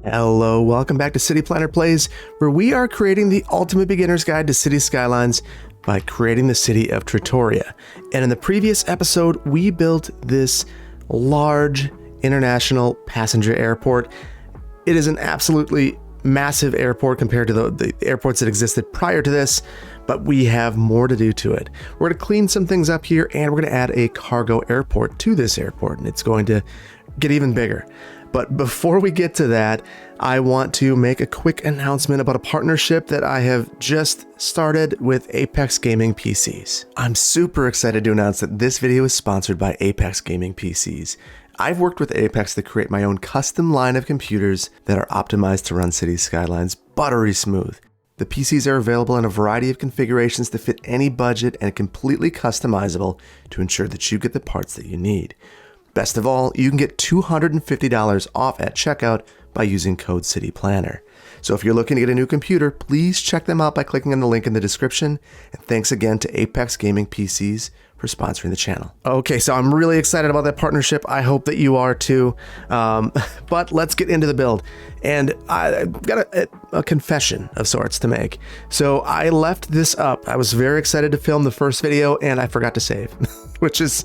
Hello, welcome back to City Planner Plays, where we are creating the ultimate beginner's guide to city skylines by creating the city of Trattoria. And in the previous episode, we built this large international passenger airport. It is an absolutely massive airport compared to the airports that existed prior to this, but we have more to do to it. We're going to clean some things up here, and we're going to add a cargo airport to this airport, and it's going to get even bigger. But before we get to that, I want to make a quick announcement about a partnership that I have just started with Apex Gaming PCs. I'm super excited to announce that this video is sponsored by Apex Gaming PCs. I've worked with Apex to create my own custom line of computers that are optimized to run city skylines buttery smooth. The PCs are available in a variety of configurations to fit any budget and completely customizable to ensure that you get the parts that you need. Best of all, you can get $250 off at checkout by using code CityPlanner. So if you're looking to get a new computer, please check them out by clicking on the link in the description. And thanks again to Apex Gaming PCs for sponsoring the channel. Okay, so I'm really excited about that partnership. I hope that you are too. But let's get into the build. And I've got a confession of sorts to make. So I left this up. I was very excited to film the first video and I forgot to save, which is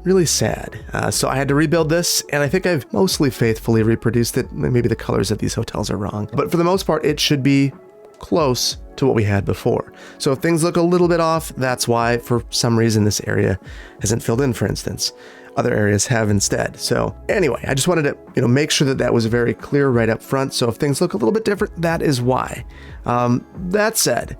really sad. So I had to rebuild this, and I think I've mostly faithfully reproduced it. Maybe the colors of these hotels are wrong, but for the most part, it should be close to what we had before. So if things look a little bit off, that's why for some reason this area hasn't filled in, for instance. Other areas have instead. So anyway, I just wanted to make sure that that was very clear right up front. So if things look a little bit different, that is why. That said,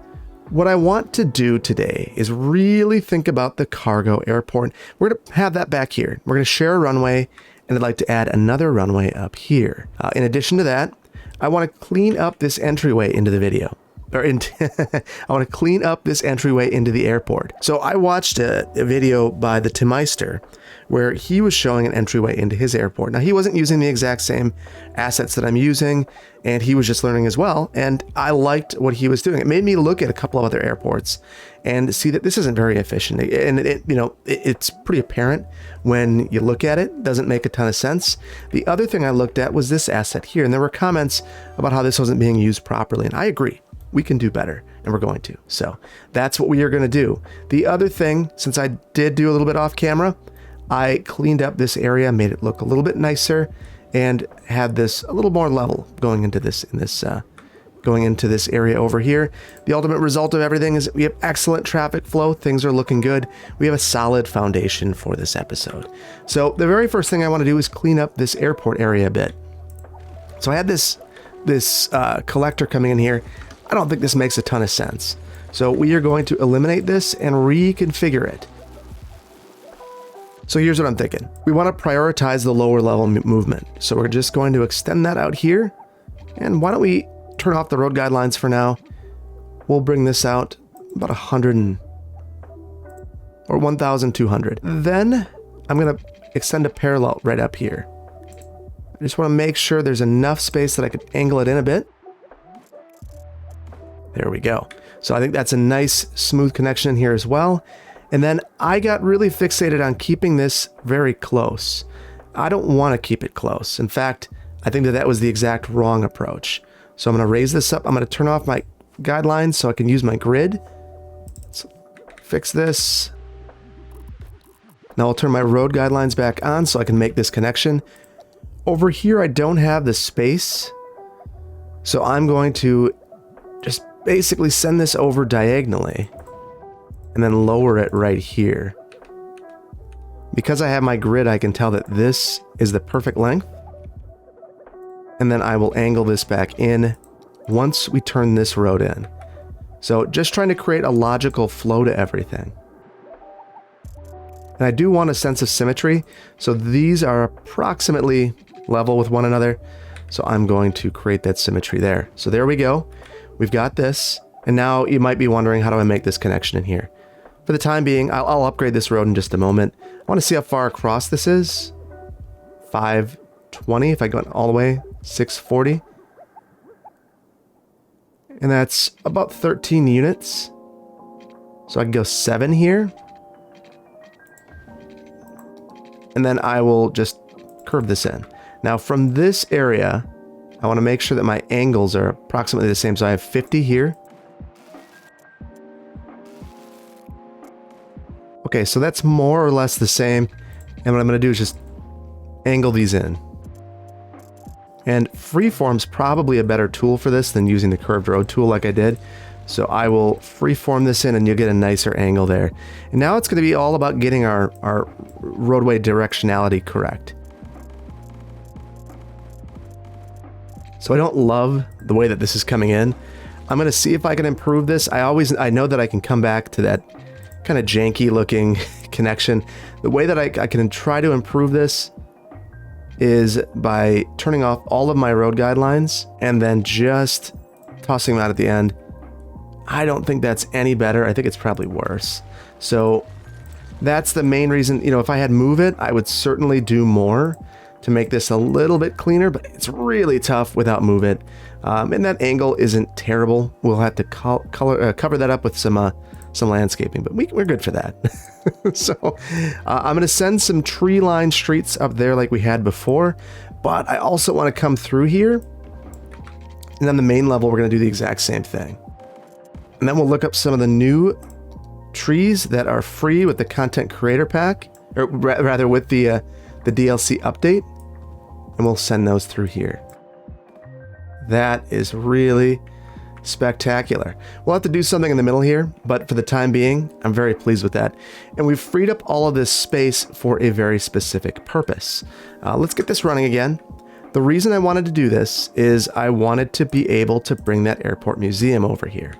what I want to do today is really think about the cargo airport. We're going to have that back here. We're going to share a runway, and I'd like to add another runway up here. In addition to that, I want to clean up this entryway into the video. I want to clean up this entryway into the airport. So I watched a video by the Timmeister where he was showing an entryway into his airport. Now, he wasn't using the exact same assets that I'm using, and he was just learning as well. And I liked what he was doing. It made me look at a couple of other airports and see that this isn't very efficient. And it's pretty apparent when you look at it. It doesn't make a ton of sense. The other thing I looked at was this asset here, and there were comments about how this wasn't being used properly. And I agree. We can do better, and we're going to. So that's what we are going to do. The other thing, since I did do a little bit off camera, I cleaned up this area, made it look a little bit nicer, and had this a little more level going into this area over here. The ultimate result of everything is that we have excellent traffic flow. Things are looking good. We have a solid foundation for this episode. So the very first thing I want to do is clean up this airport area a bit. So I had this collector coming in here. I don't think this makes a ton of sense. So we are going to eliminate this and reconfigure it. So here's what I'm thinking. We want to prioritize the lower level movement. So we're just going to extend that out here. And why don't we turn off the road guidelines for now? We'll bring this out about 100 or 1,200. Then I'm going to extend a parallel right up here. I just want to make sure there's enough space that I could angle it in a bit. There we go. So I think that's a nice smooth connection in here as well. And then I got really fixated on keeping this very close. I don't want to keep it close. In fact, I think that was the exact wrong approach. So I'm going to raise this up. I'm going to turn off my guidelines so I can use my grid. Let's fix this. Now I'll turn my road guidelines back on so I can make this connection. Over here, I don't have the space. So I'm going to just basically send this over diagonally and then lower it right here. Because I have my grid, I can tell that this is the perfect length. And then I will angle this back in once we turn this road in. So just trying to create a logical flow to everything. And I do want a sense of symmetry. So these are approximately level with one another. So I'm going to create that symmetry there. So there we go. We've got this, and now you might be wondering, how do I make this connection in here? For the time being, I'll upgrade this road in just a moment. I want to see how far across this is. 520, if I go all the way, 640. And that's about 13 units. So I can go 7 here. And then I will just curve this in. Now from this area, I want to make sure that my angles are approximately the same. So I have 50 here. Okay, so that's more or less the same. And what I'm going to do is just angle these in. And freeform's probably a better tool for this than using the curved road tool like I did. So I will freeform this in and you'll get a nicer angle there. And now it's going to be all about getting our roadway directionality correct. So I don't love the way that this is coming in. I'm going to see if I can improve this. I know that I can come back to that kind of janky looking connection. The way that I can try to improve this is by turning off all of my road guidelines and then just tossing them out at the end. I don't think that's any better. I think it's probably worse. So that's the main reason. You know, if I had Move It, I would certainly do more to make this a little bit cleaner, but it's really tough without Move It. And that angle isn't terrible. We'll have to cover that up with some landscaping, but we're good for that. So I'm going to send some tree line streets up there like we had before, but I also want to come through here. And on the main level, we're going to do the exact same thing. And then we'll look up some of the new trees that are free with the content creator pack, or rather with the DLC update, and we'll send those through here. That is really spectacular. We'll have to do something in the middle here, but for the time being, I'm very pleased with that. And we've freed up all of this space for a very specific purpose. Let's get this running again. The reason I wanted to do this is I wanted to be able to bring that airport museum over here.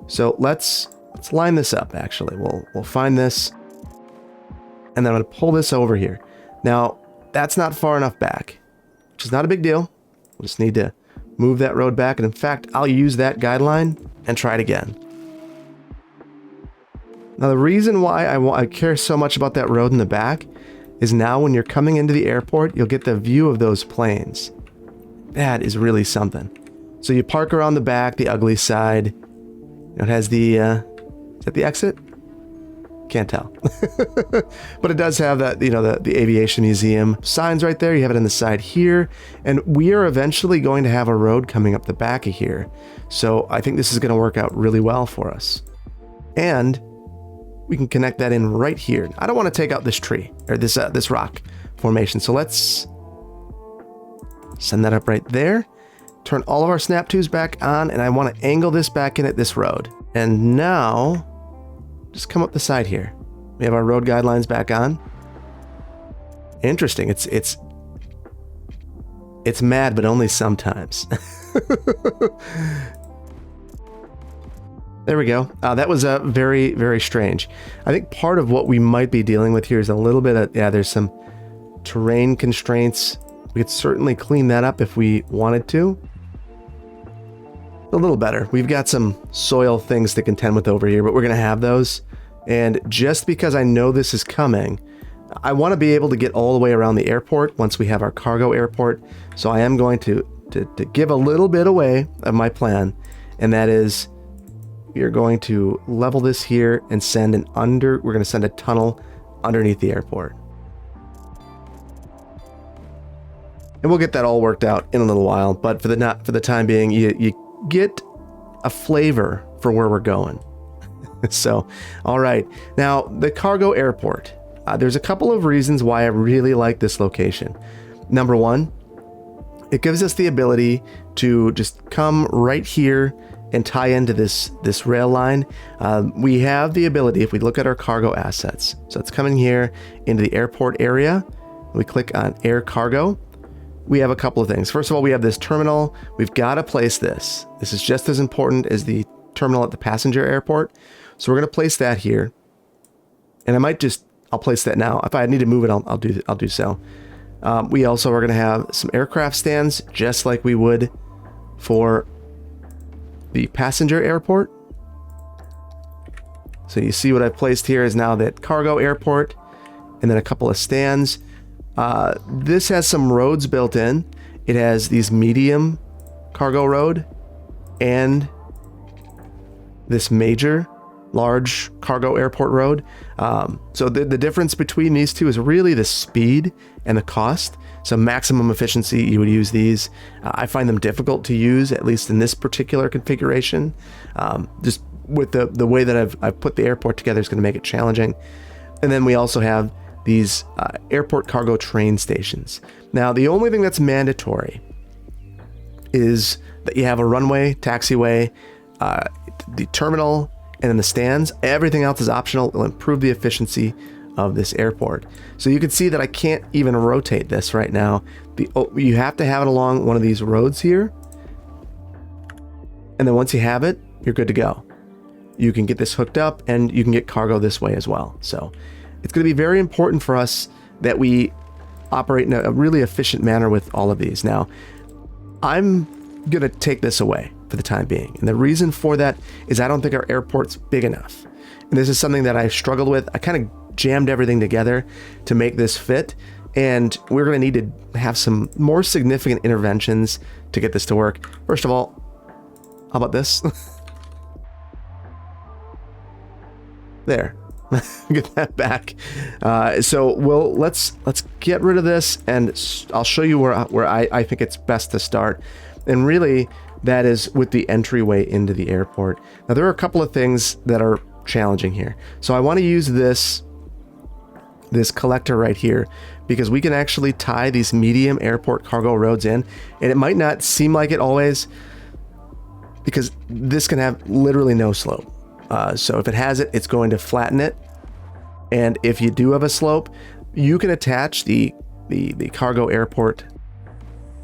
So let's line this up. Actually, we'll find this, and then I'm going to pull this over here. Now that's not far enough back, which is not a big deal. We'll just need to move that road back, and in fact, I'll use that guideline and try it again. Now the reason why I care so much about that road in the back is now when you're coming into the airport, you'll get the view of those planes. That is really something. So you park around the back, the ugly side. It has the, is that the exit? Can't tell. But it does have that, you know, the aviation museum signs right there. You have it on the side here. And we are eventually going to have a road coming up the back of here. So I think this is going to work out really well for us. And we can connect that in right here. I don't want to take out this tree or this rock formation. So let's send that up right there. Turn all of our snap tubes back on, and I want to angle this back in at this road. And now, just come up the side here. We have our road guidelines back on. Interesting. It's mad, but only sometimes. There we go. That was very, very strange. I think part of what we might be dealing with here is a little bit of, there's some terrain constraints. We could certainly clean that up if we wanted to. A little better. We've got some soil things to contend with over here, but we're going to have those. And just because I know this is coming, I want to be able to get all the way around the airport once we have our cargo airport. So I am going to give a little bit away of my plan, and that is we are going to level this here and we're going to send a tunnel underneath the airport. And we'll get that all worked out in a little while, but for the time being, you get a flavor for where we're going. So, all right. Now, the cargo airport. There's a couple of reasons why I really like this location. Number one, it gives us the ability to just come right here and tie into this rail line. We have the ability, if we look at our cargo assets, so it's coming here into the airport area. We click on air cargo. We have a couple of things. First of all, we have this terminal. We've got to place this. This is just as important as the terminal at the passenger airport. So we're going to place that here. And I'll place that now. If I need to move it, I'll do so. We also are going to have some aircraft stands, just like we would for the passenger airport. So you see what I've placed here is now that cargo airport, and then a couple of stands. This has some roads built in. It has these medium cargo road and this major large cargo airport road. So the difference between these two is really the speed and the cost. So maximum efficiency, you would use these. I find them difficult to use, at least in this particular configuration. Just with the way that I've put the airport together is going to make it challenging. And then we also have these airport cargo train stations. Now, the only thing that's mandatory is that you have a runway, taxiway, the terminal, and then the stands. Everything else is optional. It'll improve the efficiency of this airport. So you can see that I can't even rotate this right now. You have to have it along one of these roads here. And then once you have it, you're good to go. You can get this hooked up and you can get cargo this way as well. So it's going to be very important for us that we operate in a really efficient manner with all of these. Now, I'm going to take this away for the time being. And the reason for that is I don't think our airport's big enough. And this is something that I've struggled with. I kind of jammed everything together to make this fit. And we're going to need to have some more significant interventions to get this to work. First of all, how about this? There. Get that back. So let's get rid of this, and I'll show you where I think it's best to start. And really, that is with the entryway into the airport. Now, there are a couple of things that are challenging here. So I want to use this collector right here, because we can actually tie these medium airport cargo roads in, and it might not seem like it always, because this can have literally no slope. So if it has it, it's going to flatten it. And if you do have a slope, you can attach the cargo airport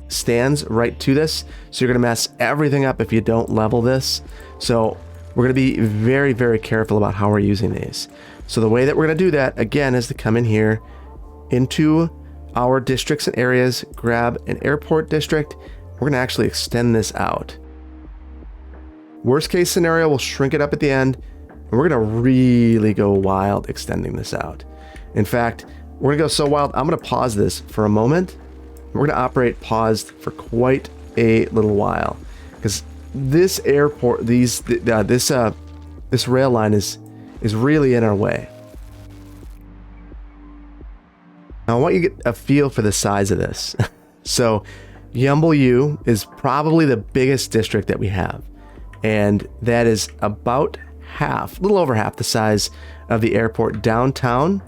stands right to this. So you're going to mess everything up if you don't level this. So we're going to be very, very careful about how we're using these. So the way that we're going to do that, again, is to come in here into our districts and areas, grab an airport district. We're going to actually extend this out. Worst case scenario, we'll shrink it up at the end, and we're going to really go wild extending this out. In fact, we're going to go so wild, I'm going to pause this for a moment. We're going to operate paused for quite a little while, because this airport, this rail line is really in our way. Now, I want you to get a feel for the size of this. So, Yumble U is probably the biggest district that we have. And that is about half, a little over half the size of the airport downtown.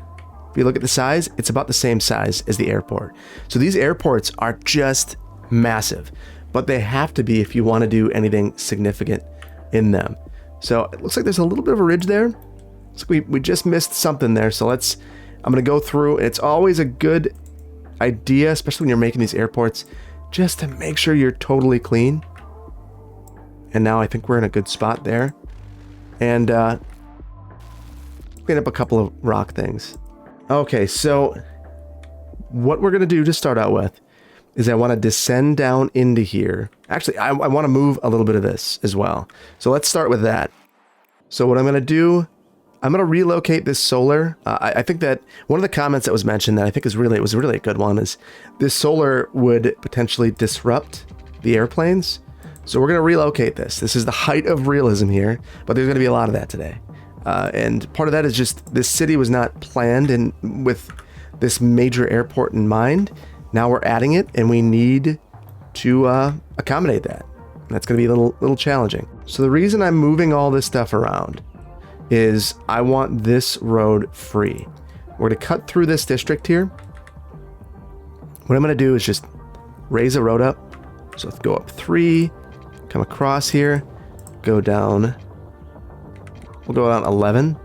If you look at the size, it's about the same size as the airport. So these airports are just massive, but they have to be if you want to do anything significant in them. So it looks like there's a little bit of a ridge there. Looks like we just missed something there. So I'm going to go through. It's always a good idea, especially when you're making these airports, just to make sure you're totally clean. And now I think we're in a good spot there. And clean up a couple of rock things. Okay, so what we're going to do to start out with is I want to descend down into here. Actually, I want to move a little bit of this as well. So let's start with that. So what I'm going to do, I'm going to relocate this solar. I think that one of the comments that was mentioned that I think was really a good one is this solar would potentially disrupt the airplanes. So we're going to relocate this. This is the height of realism here, but there's going to be a lot of that today. And part of that is just this city was not planned with this major airport in mind. Now we're adding it, and we need to accommodate that. And that's going to be a little challenging. So the reason I'm moving all this stuff around is I want this road free. We're going to cut through this district here. What I'm going to do is just raise a road up. So let's go up 3. Come across here, go down. We'll go down 11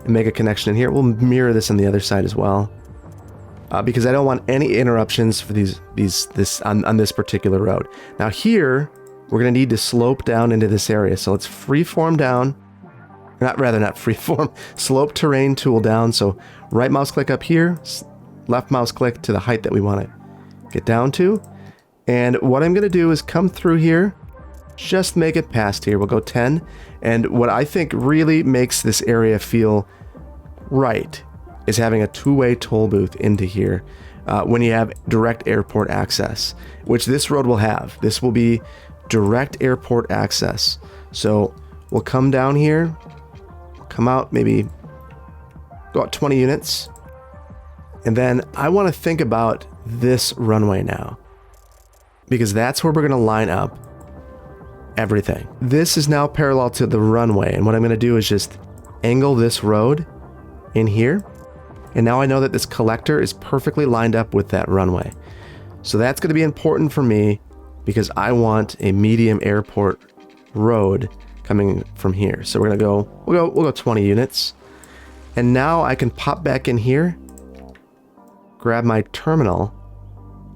and make a connection in here. We'll mirror this on the other side as well, because I don't want any interruptions for this on this particular road. Now here, we're going to need to slope down into this area. So let's freeform down, not freeform, slope terrain tool down. So right mouse click up here, left mouse click to the height that we want to get down to. And what I'm going to do is come through here, just make it past here. We'll go 10. And what I think really makes this area feel right is having a two-way toll booth into here when you have direct airport access, which this road will have. This will be direct airport access. So we'll come down here, come out maybe about 20 units. And then I want to think about this runway now, because that's where we're going to line up everything. This is now parallel to the runway, and what I'm going to do is just angle this road in here, and now I know that this collector is perfectly lined up with that runway. So that's going to be important for me because I want a medium airport road coming from here. So we're going to go, we'll go 20 units. And now I can pop back in here, grab my terminal,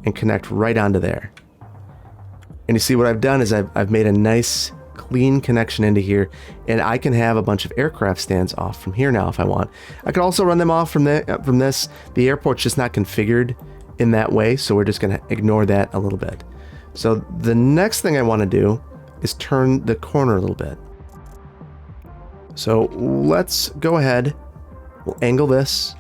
and connect right onto there. And you see what I've done is I've made a nice clean connection into here, and I can have a bunch of aircraft stands off from here now if I want. I could also run them off from this. The airport's just not configured in that way, so we're just going to ignore that a little bit. So the next thing I want to do is turn the corner a little bit. So let's go ahead. We'll angle this.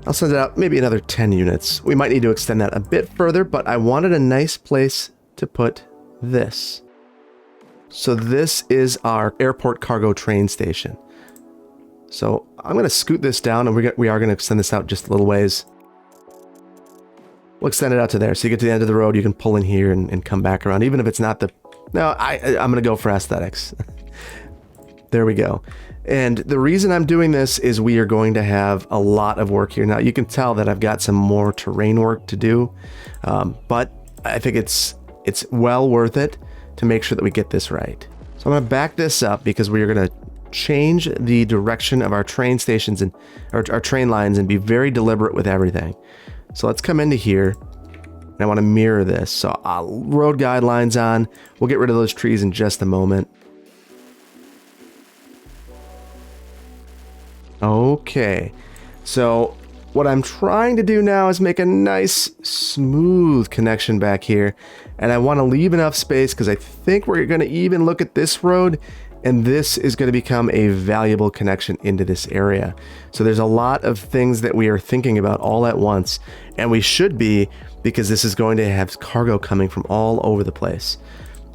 I'll send it out maybe another 10 units. We might need to extend that a bit further, but I wanted a nice place to put this. So this is our airport cargo train station. So I'm going to scoot this down, and we are going to extend this out just a little ways. We'll extend it out to there. So you get to the end of the road, you can pull in here and come back around, even if it's not the... No, I'm going to go for aesthetics. There we go. And the reason I'm doing this is we are going to have a lot of work here. Now, you can tell that I've got some more terrain work to do, but I think it's well worth it to make sure that we get this right. So I'm going to back this up because we are going to change the direction of our train stations and our train lines and be very deliberate with everything. So let's come into here, and I want to mirror this. So road guidelines on. We'll get rid of those trees in just a moment. Okay, so what I'm trying to do now is make a nice smooth connection back here, and I want to leave enough space because I think we're going to even look at this road, and this is going to become a valuable connection into this area. So there's a lot of things that we are thinking about all at once, and we should be, because this is going to have cargo coming from all over the place.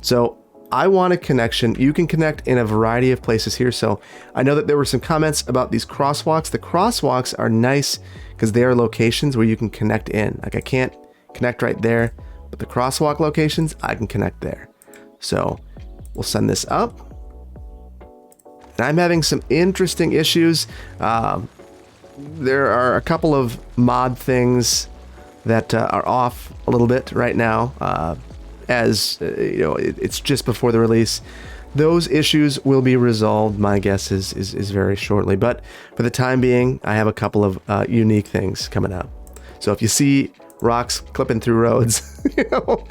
So I want a connection. You can connect in a variety of places here. So I know that there were some comments about these crosswalks. The crosswalks are nice because they are locations where you can connect in. Like I can't connect right there, but the crosswalk locations, I can connect there. So we'll send this up. And I'm having some interesting issues. There are a couple of mod things that are off a little bit right now. As you know, it's just before the release. Those issues will be resolved, my guess is very shortly. But for the time being, I have a couple of unique things coming up. So if you see rocks clipping through roads, you know,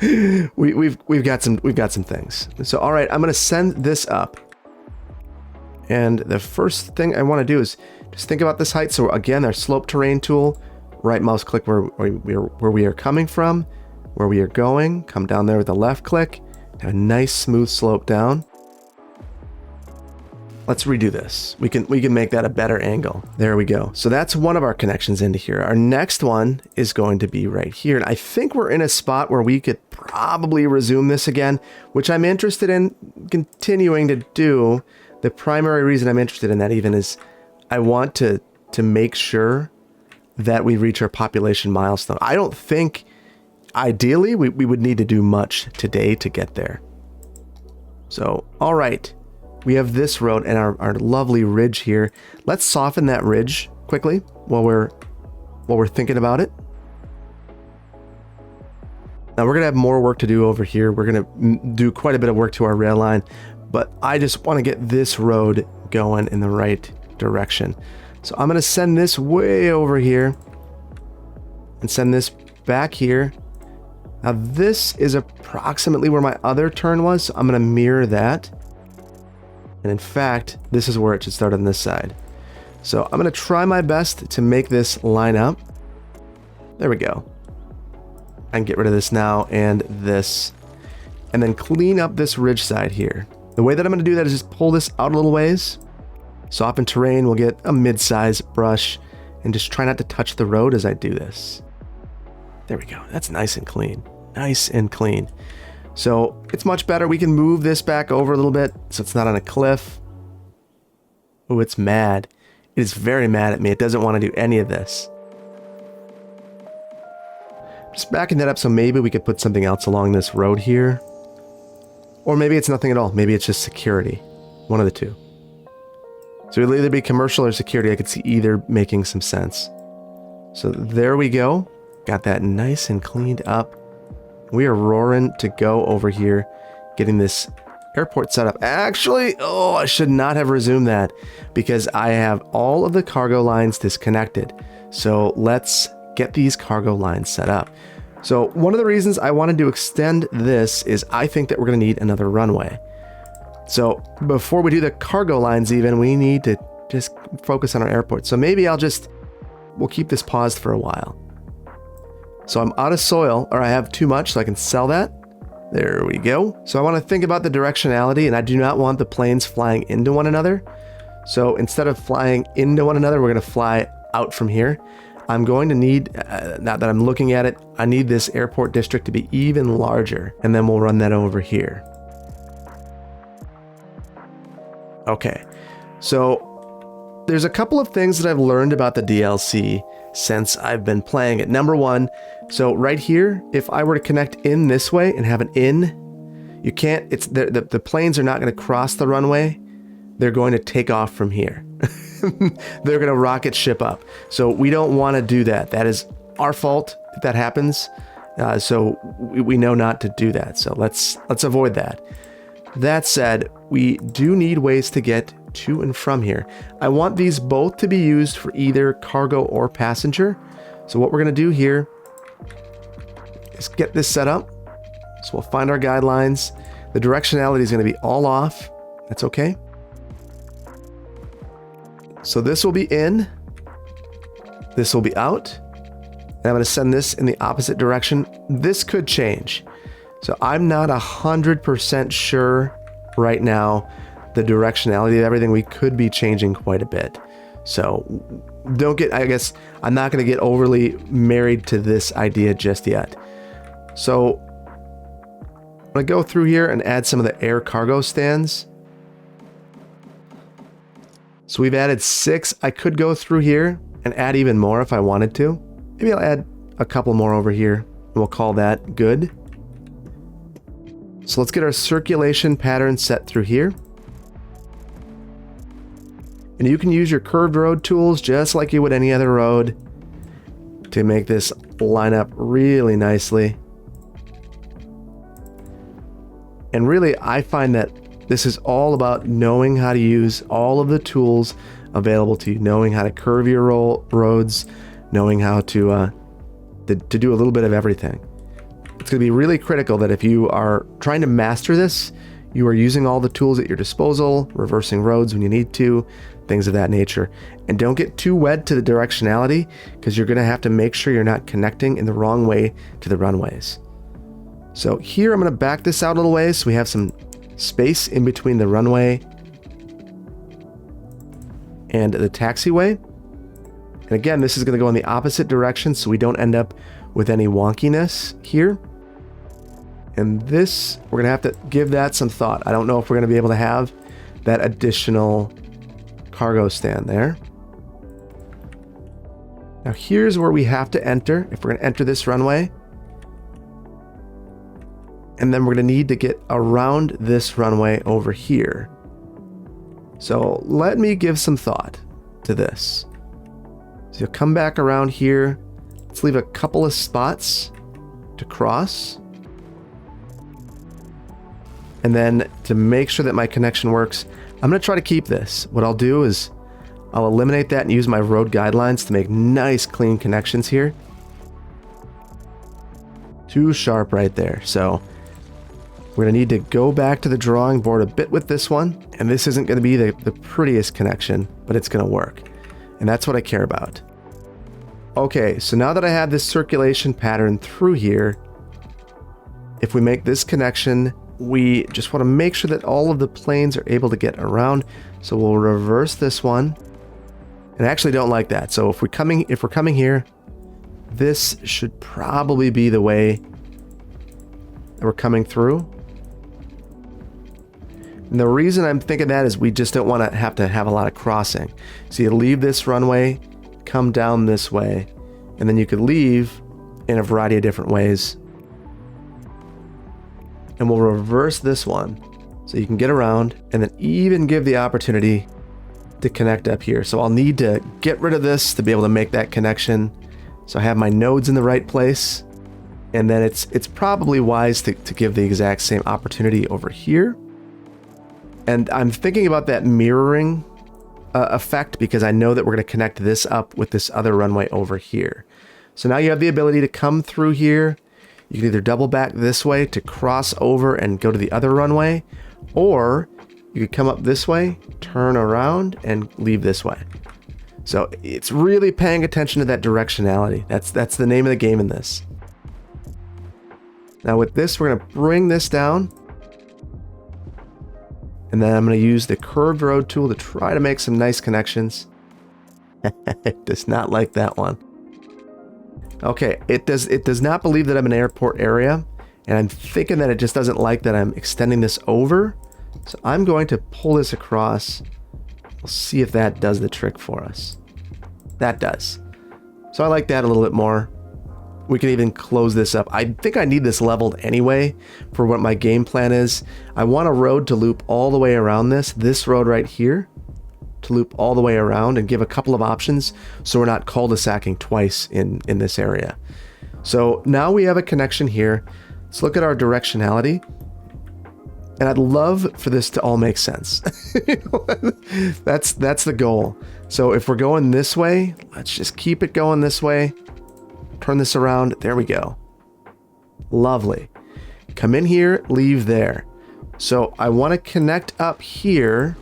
we've got some things. So all right, I'm going to send this up. And the first thing I want to do is just think about this height. So again, our slope terrain tool, right mouse click where we are coming from, where we are going, come down there with the left click, have a nice smooth slope down. Let's redo this. We can make that a better angle. There we go. So that's one of our connections into here. Our next one is going to be right here. And I think we're in a spot where we could probably resume this again, which I'm interested in continuing to do. The primary reason I'm interested in that even is I want to make sure that we reach our population milestone. I don't think ideally we would need to do much today to get there. So, all right, we have this road and our lovely ridge here. Let's soften that ridge quickly while we're thinking about it. Now we're gonna have more work to do over here. We're gonna do quite a bit of work to our rail line, but I just want to get this road going in the right direction. So I'm gonna send this way over here and send this back here. Now this is approximately where my other turn was, so I'm going to mirror that. And in fact, this is where it should start on this side. So I'm going to try my best to make this line up. There we go. I can get rid of this now and this. And then clean up this ridge side here. The way that I'm going to do that is just pull this out a little ways. Soften terrain, we'll get a mid-size brush and just try not to touch the road as I do this. There we go. That's nice and clean. Nice and clean. So it's much better. We can move this back over a little bit so it's not on a cliff. Oh, it's mad. It is very mad at me. It doesn't want to do any of this. Just backing that up so maybe we could put something else along this road here. Or maybe it's nothing at all. Maybe it's just security. One of the two. So it'll either be commercial or security. I could see either making some sense. So there we go. Got that nice and cleaned up. We are roaring to go over here, getting this airport set up. Actually, oh, I should not have resumed that because I have all of the cargo lines disconnected. So let's get these cargo lines set up. So one of the reasons I wanted to extend this is I think that we're going to need another runway. So before we do the cargo lines even, we need to just focus on our airport. So maybe we'll keep this paused for a while. So I'm out of soil, or I have too much, so I can sell that. There we go. So I want to think about the directionality, and I do not want the planes flying into one another. So instead of flying into one another, we're going to fly out from here. I'm going to need, now that I'm looking at it, I need this airport district to be even larger, and then we'll run that over here. Okay, so there's a couple of things that I've learned about the DLC since I've been playing it. Number one, so right here, if I were to connect in this way and have an in, you can't, the planes are not going to cross the runway. They're going to take off from here. They're going to rocket ship up. So we don't want to do that. That is our fault if that happens. So we know not to do that. So let's avoid that. That said, we do need ways to get to and from here. I want these both to be used for either cargo or passenger. So what we're going to do here is get this set up. So we'll find our guidelines. The directionality is going to be all off. That's okay. So this will be in. This will be out. And I'm going to send this in the opposite direction. This could change. So I'm not 100% sure right now the directionality of everything. We could be changing quite a bit. So I guess I'm not going to get overly married to this idea just yet. So I'm going to go through here and add some of the air cargo stands. So we've added 6. I could go through here and add even more if I wanted to. Maybe I'll add a couple more over here and we'll call that good. So let's get our circulation pattern set through here. And you can use your curved road tools just like you would any other road to make this line up really nicely. And really, I find that this is all about knowing how to use all of the tools available to you, knowing how to curve your roads, knowing how to do a little bit of everything. It's going to be really critical that if you are trying to master this, you are using all the tools at your disposal, reversing roads when you need to, things of that nature. And don't get too wed to the directionality because you're going to have to make sure you're not connecting in the wrong way to the runways. So here I'm going to back this out a little ways so we have some space in between the runway and the taxiway. And again, this is going to go in the opposite direction so we don't end up with any wonkiness here. And this, we're going to have to give that some thought. I don't know if we're going to be able to have that additional cargo stand there. Now here's where we have to enter if we're going to enter this runway. And then we're going to need to get around this runway over here. So let me give some thought to this. So you'll come back around here. Let's leave a couple of spots to cross. And then to make sure that my connection works, I'm going to try to keep this. What I'll do is I'll eliminate that and use my road guidelines to make nice clean connections here. Too sharp right there. So we're going to need to go back to the drawing board a bit with this one. And this isn't going to be the prettiest connection, but it's going to work. And that's what I care about. Okay, so now that I have this circulation pattern through here, if we make this connection, we just want to make sure that all of the planes are able to get around. So we'll reverse this one. And I actually don't like that. So if we're coming here, this should probably be the way that we're coming through. And the reason I'm thinking that is we just don't want to have a lot of crossing. So you leave this runway, come down this way, and then you could leave in a variety of different ways. And we'll reverse this one so you can get around, and then even give the opportunity to connect up here. So I'll need to get rid of this to be able to make that connection. So I have my nodes in the right place. And then it's probably wise to give the exact same opportunity over here. And I'm thinking about that mirroring effect because I know that we're going to connect this up with this other runway over here. So now you have the ability to come through here. You can either double back this way to cross over and go to the other runway, or you could come up this way, turn around, and leave this way. So it's really paying attention to that directionality. That's the name of the game in this. Now with this, we're going to bring this down. And then I'm going to use the curved road tool to try to make some nice connections. It does not like that one. Okay, it does not believe that I'm in an airport area. And I'm thinking that it just doesn't like that I'm extending this over. So I'm going to pull this across. We'll see if that does the trick for us. That does. So I like that a little bit more. We can even close this up. I think I need this leveled anyway for what my game plan is. I want a road to loop all the way around this road right here, to loop all the way around and give a couple of options so we're not cul-de-sacking twice in this area. So now we have a connection here. Let's look at our directionality. And I'd love for this to all make sense. That's the goal. So if we're going this way, let's just keep it going this way. Turn this around. There we go. Lovely. Come in here, leave there. So I want to connect up here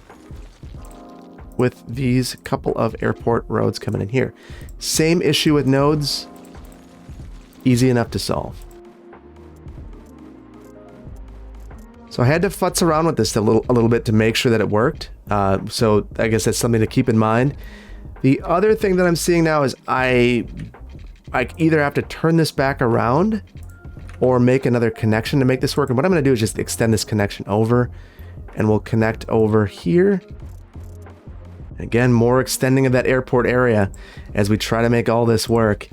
with these couple of airport roads coming in here. Same issue with nodes. Easy enough to solve. So I had to futz around with this a little bit to make sure that it worked. So I guess that's something to keep in mind. The other thing that I'm seeing now is I either have to turn this back around or make another connection to make this work. And what I'm going to do is just extend this connection over, and we'll connect over here. Again, more extending of that airport area as we try to make all this work.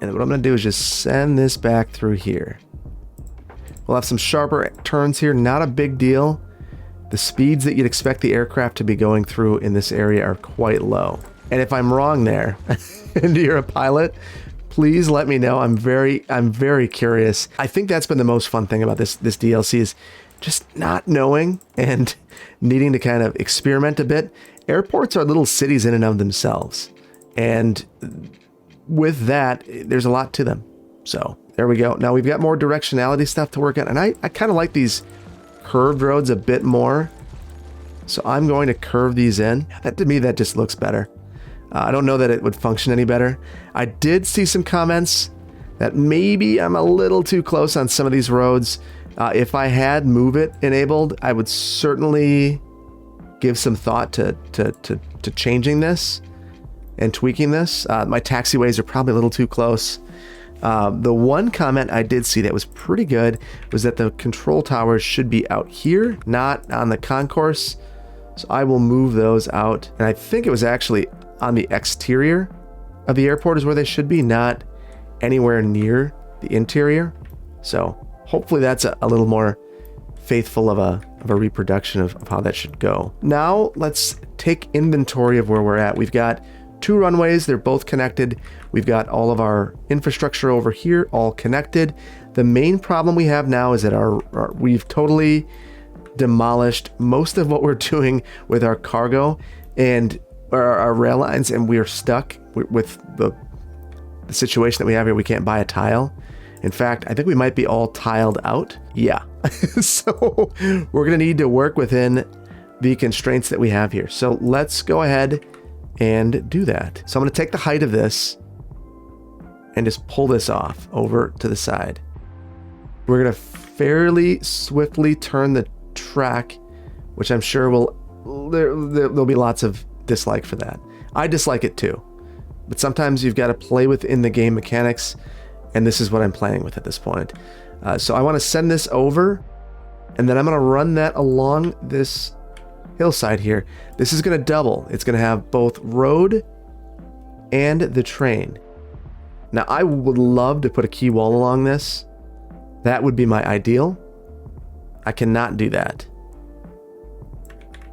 And what I'm going to do is just send this back through here. We'll have some sharper turns here, not a big deal. The speeds that you'd expect the aircraft to be going through in this area are quite low. And if I'm wrong there, and you're a pilot, please let me know. I'm very curious. I think that's been the most fun thing about this DLC is just not knowing and needing to kind of experiment a bit. Airports are little cities in and of themselves. And with that, there's a lot to them. So there we go. Now we've got more directionality stuff to work on. And I kind of like these curved roads a bit more. So I'm going to curve these in. That to me, that just looks better. I don't know that it would function any better. I did see some comments that maybe I'm a little too close on some of these roads. If I had Move It enabled, I would certainly give some thought to changing this and tweaking this. My taxiways are probably a little too close. The one comment I did see that was pretty good was that the control towers should be out here, not on the concourse. So I will move those out. And I think it was actually on the exterior of the airport is where they should be, not anywhere near the interior. So hopefully that's a little more faithful of a reproduction of how that should go. Now let's take inventory of where we're at. We've got 2 runways. They're both connected. We've got all of our infrastructure over here, all connected. The main problem we have now is that we've totally demolished most of what we're doing with our cargo and our rail lines, and we're stuck with the situation that we have here. We can't buy a tile. In fact, I think we might be all tiled out. Yeah. So we're going to need to work within the constraints that we have here. So let's go ahead and do that. So I'm going to take the height of this and just pull this off over to the side. We're going to fairly swiftly turn the track, which I'm sure there'll be lots of dislike for that. I dislike it too, but sometimes you've got to play within the game mechanics, and this is what I'm playing with at this point. So I want to send this over, and then I'm going to run that along this hillside here. This is going to double. It's going to have both road and the train. Now, I would love to put a key wall along this. That would be my ideal. I cannot do that.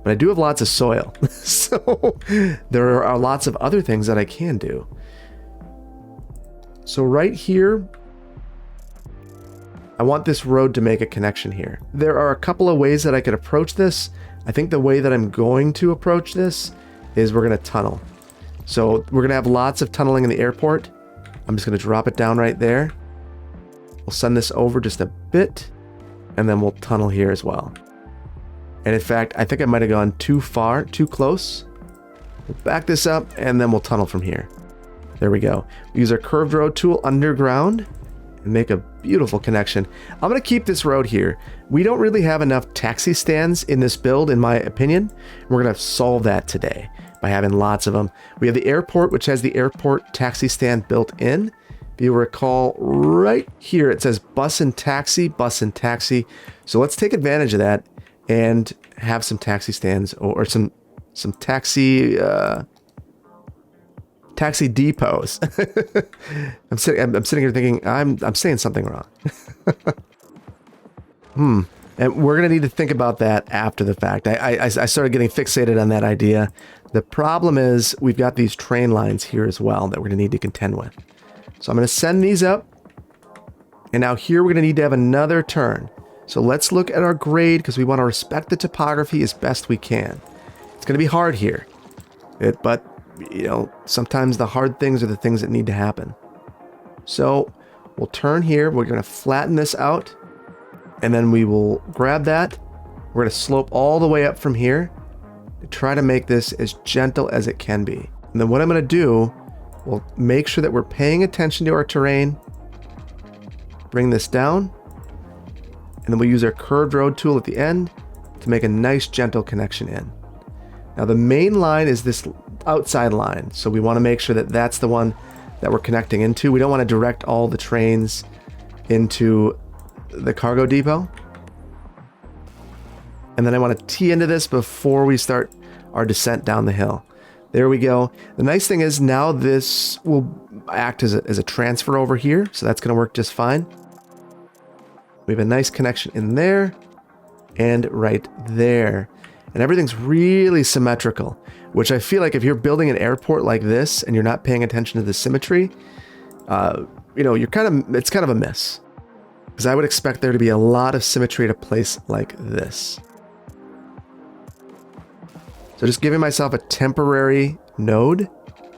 But I do have lots of soil. So there are lots of other things that I can do. So right here, I want this road to make a connection here. There are a couple of ways that I could approach this. I think the way that I'm going to approach this is we're going to tunnel. So we're going to have lots of tunneling in the airport. I'm just going to drop it down right there. We'll send this over just a bit, and then we'll tunnel here as well. And in fact, I think I might have gone too far, too close. We'll back this up, and then we'll tunnel from here. There we go. We use our curved road tool underground and make a beautiful connection. I'm going to keep this road here. We don't really have enough taxi stands in this build, in my opinion. We're going to solve that today by having lots of them. We have the airport, which has the airport taxi stand built in. If you recall, right here, it says bus and taxi, bus and taxi. So let's take advantage of that and have some taxi stands or some taxi taxi depots. I'm sitting here thinking I'm saying something wrong. And we're gonna need to think about that after the fact. I started getting fixated on that idea. The problem is we've got these train lines here as well that we're gonna need to contend with. So I'm gonna send these up, and now here we're gonna need to have another turn. So let's look at our grade because we want to respect the topography as best we can. It's gonna be hard here, but you know, sometimes the hard things are the things that need to happen. So we'll turn here, we're gonna flatten this out, and then we will grab that. We're gonna slope all the way up from here to try to make this as gentle as it can be. And then what I'm gonna do, we'll make sure that we're paying attention to our terrain, bring this down, and then we'll use our curved road tool at the end to make a nice gentle connection in. Now the main line is this outside line, so we want to make sure that that's the one that we're connecting into. We don't want to direct all the trains into the cargo depot. And then I want to tee into this before we start our descent down the hill. There we go. The nice thing is now this will act as a transfer over here, so that's going to work just fine. We have a nice connection in there and right there. And everything's really symmetrical, which I feel like if you're building an airport like this and you're not paying attention to the symmetry, you know, it's kind of a miss. Because I would expect there to be a lot of symmetry at a place like this. So just giving myself a temporary node,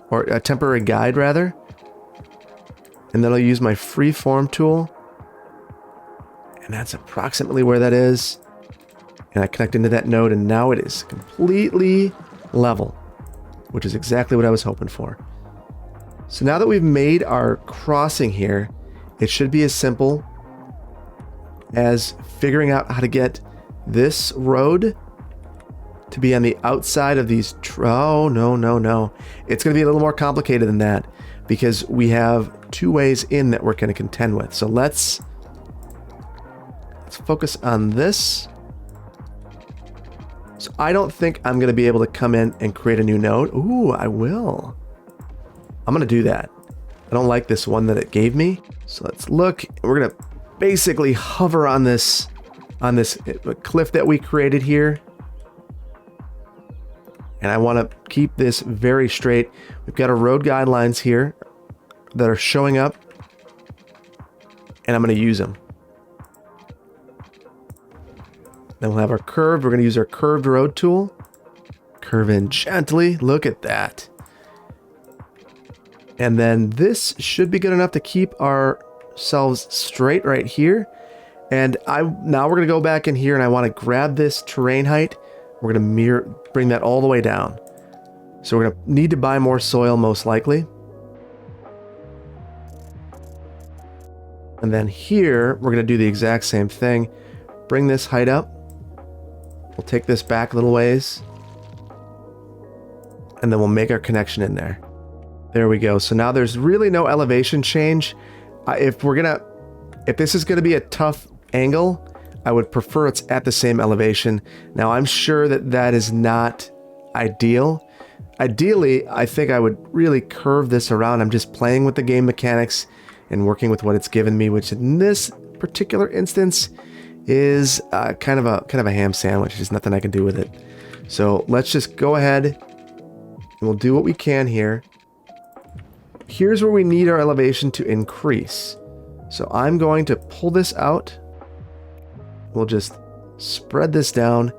or a temporary guide rather. And then I'll use my freeform tool. And that's approximately where that is. And I connect into that node, and now it is completely level, which is exactly what I was hoping for. So now that we've made our crossing here, it should be as simple as figuring out how to get this road to be on the outside of these. Oh, no. It's going to be a little more complicated than that because we have two ways in that we're going to contend with. So let's focus on this. So I don't think I'm going to be able to come in and create a new node. Ooh, I will. I'm going to do that. I don't like this one that it gave me. So let's look. We're going to basically hover on this cliff that we created here. And I want to keep this very straight. We've got our road guidelines here that are showing up. And I'm going to use them. Then we'll have our curved. We're going to use our curved road tool. Curve in gently. Look at that. And then this should be good enough to keep ourselves straight right here. And now we're going to go back in here and I want to grab this terrain height. We're going to bring that all the way down. So we're going to need to buy more soil most likely. And then here, we're going to do the exact same thing. Bring this height up. We'll take this back a little ways. And then we'll make our connection in there. There we go. So now there's really no elevation change. If this is going to be a tough angle, I would prefer it's at the same elevation. Now I'm sure that is not ideal, Ideally, I think I would really curve this around. I'm just playing with the game mechanics and working with what it's given me, which in this particular instance is kind of a ham sandwich. There's nothing I can do with it. So let's just go ahead and we'll do what we can here. Here's where we need our elevation to increase. So I'm going to pull this out. We'll just spread this down.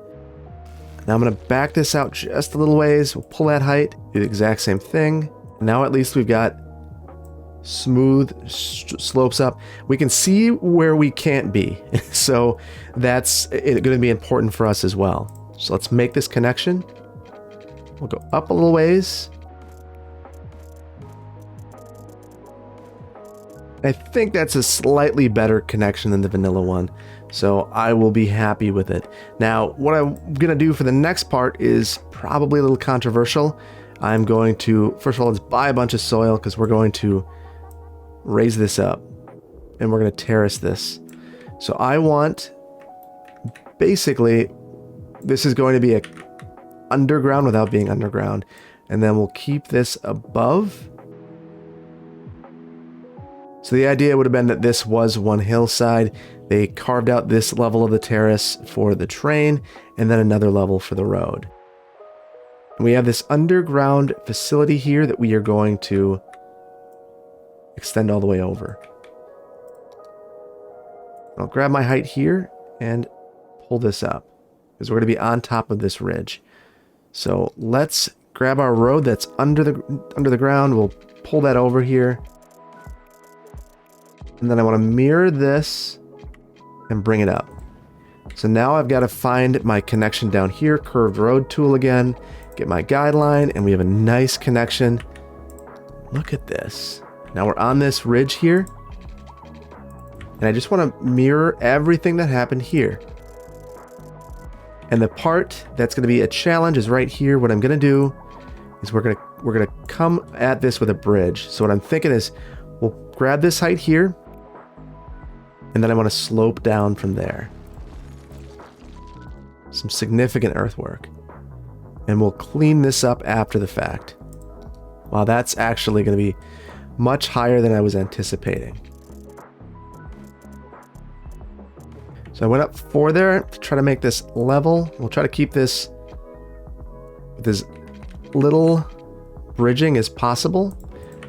Now I'm going to back this out just a little ways. We'll pull that height, do the exact same thing. Now at least we've got smooth slopes up. We can see where we can't be. So that's going to be important for us as well. So let's make this connection. We'll go up a little ways. I think that's a slightly better connection than the vanilla one. So I will be happy with it. Now, what I'm going to do for the next part is probably a little controversial. I'm going to, first of all, let's buy a bunch of soil because we're going to raise this up and we're going to terrace this. So I want, basically, this is going to be a underground without being underground. And then we'll keep this above. So the idea would have been that this was one hillside. They carved out this level of the terrace for the train and then another level for the road. And we have this underground facility here that we are going to extend all the way over. I'll grab my height here and pull this up because we're going to be on top of this ridge. So let's grab our road that's under the ground. We'll pull that over here. And then I want to mirror this and bring it up. So now I've got to find my connection down here, curved road tool again, get my guideline, and we have a nice connection. Look at this. Now we're on this ridge here. And I just want to mirror everything that happened here. And the part that's going to be a challenge is right here. What I'm going to do is we're going to come at this with a bridge. So what I'm thinking is we'll grab this height here. And then I want to slope down from there. Some significant earthwork. And we'll clean this up after the fact. Wow, that's actually going to be much higher than I was anticipating. So I went up 4 there to try to make this level. We'll try to keep this with as little bridging as possible,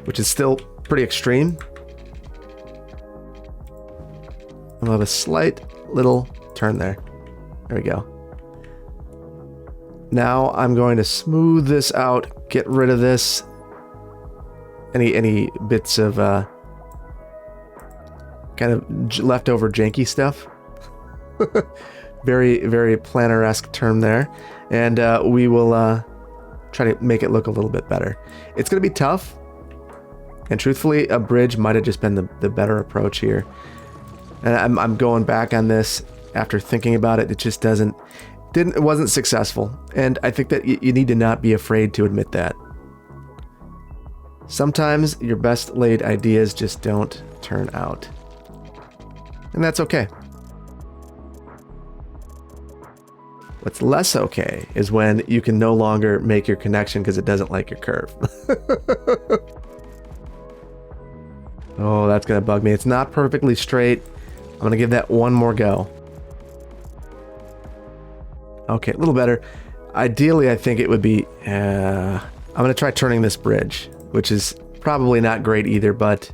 which is still pretty extreme. We'll have a slight little turn there. There we go. Now I'm going to smooth this out, get rid of this. Any bits of kind of leftover janky stuff. Very, very planner-esque term there. And we will try to make it look a little bit better. It's going to be tough. And truthfully, a bridge might have just been the better approach here. And I'm going back on this after thinking about it. It just it wasn't successful. And I think that you need to not be afraid to admit that. Sometimes your best laid ideas just don't turn out. And that's okay. What's less okay is when you can no longer make your connection because it doesn't like your curve. Oh, that's going to bug me. It's not perfectly straight. I'm going to give that one more go. Okay, a little better. Ideally, I think it would be... I'm going to try turning this bridge, which is probably not great either, but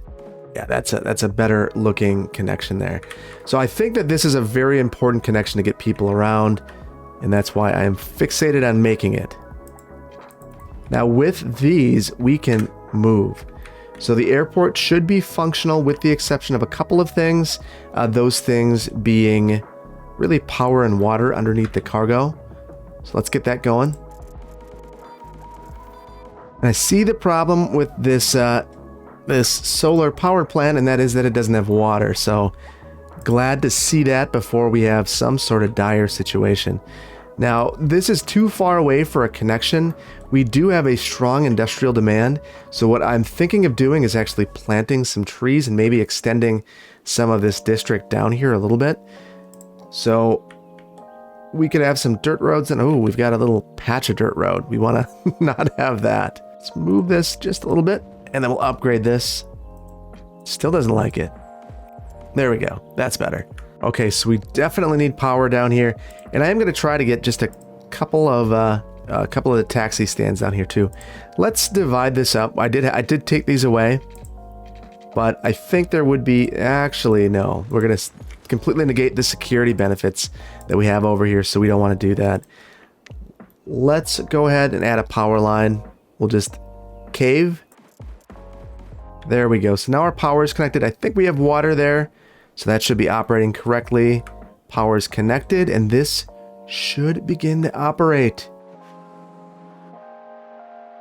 yeah, that's a better looking connection there. So I think that this is a very important connection to get people around, and that's why I am fixated on making it. Now with these, we can move. So the airport should be functional with the exception of a couple of things. Those things being really power and water underneath the cargo. So let's get that going. And I see the problem with this this solar power plant, and that is that it doesn't have water. So glad to see that before we have some sort of dire situation. Now, this is too far away for a connection. We do have a strong industrial demand, so what I'm thinking of doing is actually planting some trees and maybe extending some of this district down here a little bit. So we could have some dirt roads, and oh, we've got a little patch of dirt road. We want to not have that. Let's move this just a little bit, and then we'll upgrade this. Still doesn't like it. There we go. That's better. Okay, so we definitely need power down here, and I am going to try to get just a couple of the taxi stands down here too. Let's divide this up. I did take these away, but I think there would be, actually no, we're going to completely negate the security benefits that we have over here, so we don't want to do that. Let's go ahead and add a power line. We'll just cave. There we go. So now our power is connected. I think we have water there, so that should be operating correctly. Power is connected, and this should begin to operate.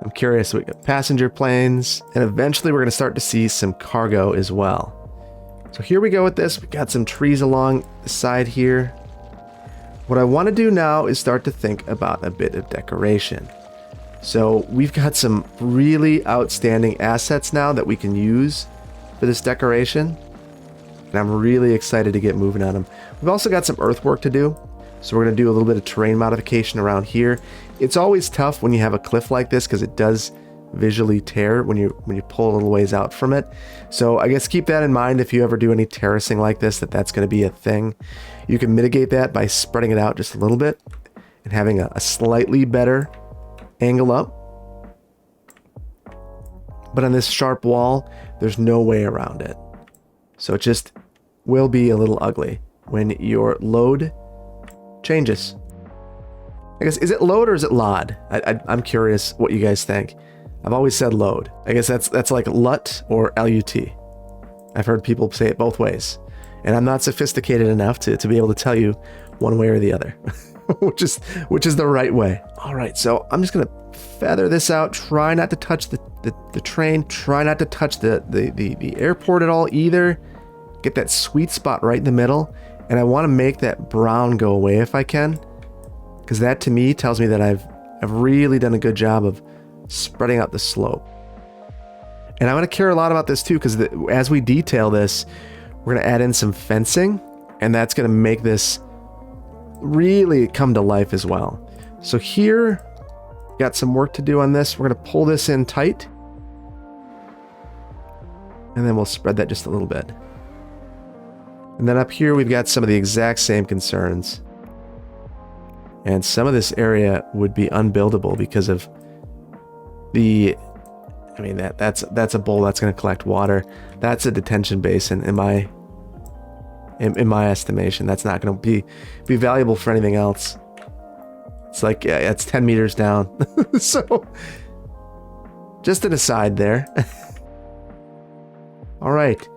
I'm curious. We got passenger planes, and eventually we're going to start to see some cargo as well. So here we go with this. We got some trees along the side here. What I want to do now is start to think about a bit of decoration. So we've got some really outstanding assets now that we can use for this decoration. And I'm really excited to get moving on them. We've also got some earthwork to do. So we're going to do a little bit of terrain modification around here. It's always tough when you have a cliff like this because it does visually tear when you pull a little ways out from it. So I guess keep that in mind if you ever do any terracing like this, that's going to be a thing. You can mitigate that by spreading it out just a little bit and having a slightly better angle up. But on this sharp wall, there's no way around it. So it just will be a little ugly when your load changes. I guess, is it load or is it LOD? I'm curious what you guys think. I've always said load. I guess that's like LUT or LUT. I've heard people say it both ways. And I'm not sophisticated enough to be able to tell you one way or the other, which is the right way. All right, so I'm just gonna feather this out. Try not to touch the train. Try not to touch the airport at all either. Get that sweet spot right in the middle. And I want to make that brown go away if I can, because that to me tells me that I've really done a good job of spreading out the slope. And I'm going to care a lot about this too, because as we detail this, we're going to add in some fencing, and that's going to make this really come to life as well. So here, got some work to do on this. We're going to pull this in tight, and then we'll spread that just a little bit. And then up here, we've got some of the exact same concerns. And some of this area would be unbuildable because of that's a bowl that's going to collect water. That's a detention basin in my estimation. That's not going to be valuable for anything else. It's like, yeah, it's 10 meters down. So just an aside there. All right.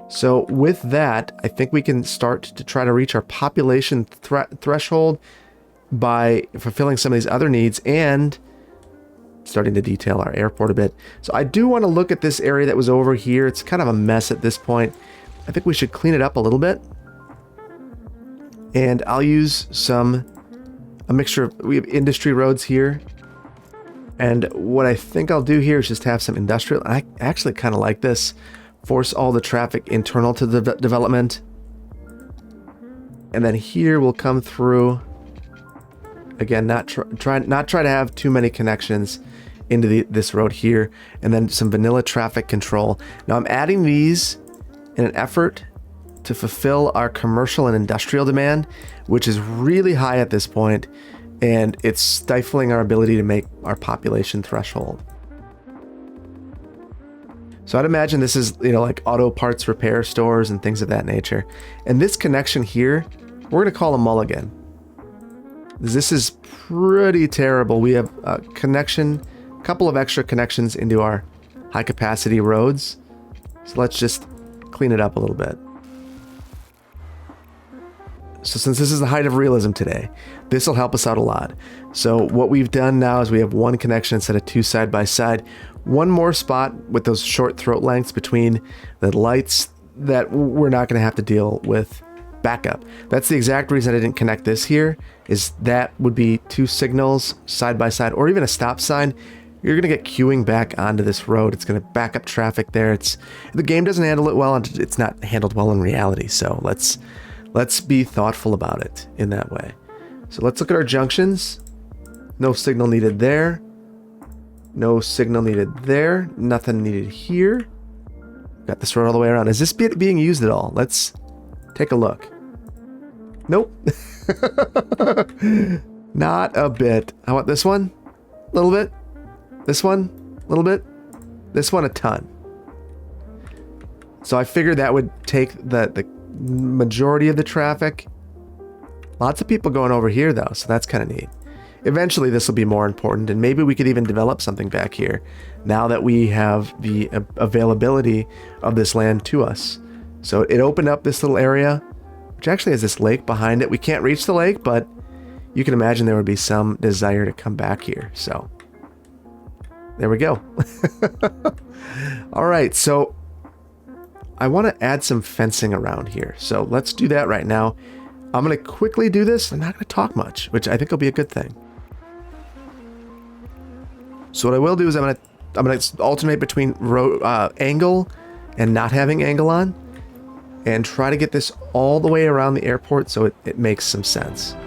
So with that, I think we can start to try to reach our population threshold by fulfilling some of these other needs and starting to detail our airport a bit. So I do want to look at this area that was over here. It's kind of a mess at this point. I think we should clean it up a little bit. And I'll use a mixture of, we have industry roads here. And what I think I'll do here is just have some industrial. I actually kind of like this. Force all the traffic internal to the development. And then here we'll come through. Again, not try to have too many connections into this road here. And then some vanilla traffic control. Now I'm adding these in an effort to fulfill our commercial and industrial demand, which is really high at this point, and it's stifling our ability to make our population threshold. So I'd imagine this is, like auto parts repair stores and things of that nature. And this connection here, we're going to call a mulligan. This is pretty terrible. We have a couple of extra connections into our high capacity roads. So let's just clean it up a little bit. So since this is the height of realism today, this will help us out a lot. So what we've done now is we have one connection instead of two side by side. One more spot with those short throat lengths between the lights that we're not going to have to deal with backup. That's the exact reason I didn't connect this here, is that would be two signals side by side, or even a stop sign. You're going to get queuing back onto this road. It's going to back up traffic there. The game doesn't handle it well, and it's not handled well in reality. So let's be thoughtful about it in that way. So let's look at our junctions. No signal needed there. No signal needed there. Nothing needed here. Got this road all the way around. Is this being used at all? Let's take a look. Nope. Not a bit. How about this one? A little bit. This one? A little bit. This one a ton. So I figured that would take the majority of the traffic. Lots of people going over here though, so that's kind of neat. Eventually this will be more important, and maybe we could even develop something back here now that we have the availability of this land to us. So it opened up this little area, which actually has this lake behind it. We can't reach the lake, but you can imagine there would be some desire to come back here. So there we go. All right, so I want to add some fencing around here. So let's do that right now. I'm going to quickly do this. I'm not going to talk much, which I think will be a good thing. So what I will do is I'm going to alternate between angle and not having angle on, and try to get this all the way around the airport so it makes some sense.